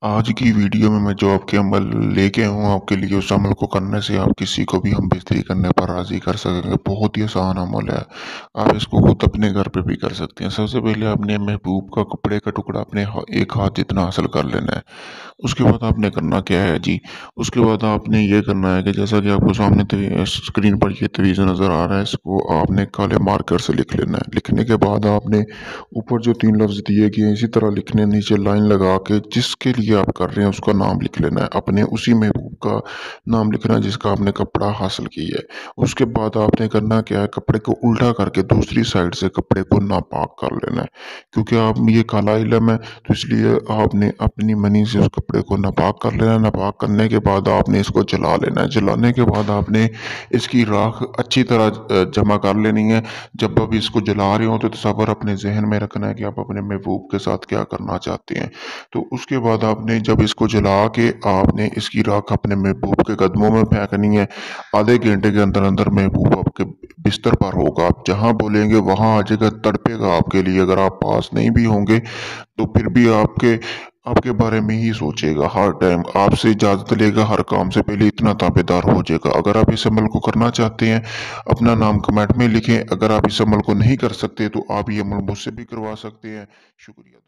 आज की वीडियो में मैं जो आपके अमल लेके हूँ आपके लिए, उस अमल को करने से आप किसी को भी हम बिस्तरी करने पर राज़ी कर सकेंगे। बहुत ही आसान अमल है। आप इसको खुद अपने घर पे भी कर सकते हैं। सबसे पहले आपने महबूब का कपड़े का टुकड़ा अपने एक हाथ जितना हासिल कर लेना है। उसके बाद आपने करना क्या है जी, उसके बाद आपने ये करना है कि जैसा कि आपको सामने स्क्रीन पर ये तवीज़ नज़र आ रहा है, इसको आपने काले मार्कर से लिख लेना है। लिखने के बाद आपने ऊपर जो 3 लफ्ज़ दिए गए हैं इसी तरह लिखने, नीचे लाइन लगा के जिसके लिए आप कर रहे हैं उसका नाम लिख लेना है। अपने उसी महबूब का नाम लिखना है जिसका आपने कपड़ा हासिल किया है। उसके बाद आपने करना क्या है, कपड़े को उल्टा करके दूसरी साइड से कपड़े को नापाक कर लेना है। क्योंकि आप ये काला इलम है तो इसलिए आपने अपनी मनी से उस कपड़े को नापाक कर लेना है। नापाक करने के बाद आपने इसको जला लेना है। जलाने के बाद आपने इसकी राख अच्छी तरह जमा कर लेनी है। जब आप इसको जला रहे हो तो तसव्वुर अपने ज़हन में रखना है कि आप अपने महबूब के साथ क्या करना चाहते हैं। तो उसके बाद आपने जब इसको जला के आपने इसकी राख अपने महबूब के कदमों में फेंकनी है। आधे घंटे के अंदर अंदर महबूब आपके बिस्तर पर होगा। आप जहाँ बोलेंगे वहाँ आ जाएगा, तड़पेगा आपके लिए। अगर आप पास नहीं भी होंगे तो फिर भी आपके आपके बारे में ही सोचेगा हर टाइम। आपसे इजाज़त लेगा, हर काम से पहले इतना ताबेदार हो जाएगा। अगर आप इस अमल को करना चाहते हैं, अपना नाम कमेंट में लिखें। अगर आप इस अमल को नहीं कर सकते तो आप ये अमल मुझसे भी करवा सकते हैं। शुक्रिया।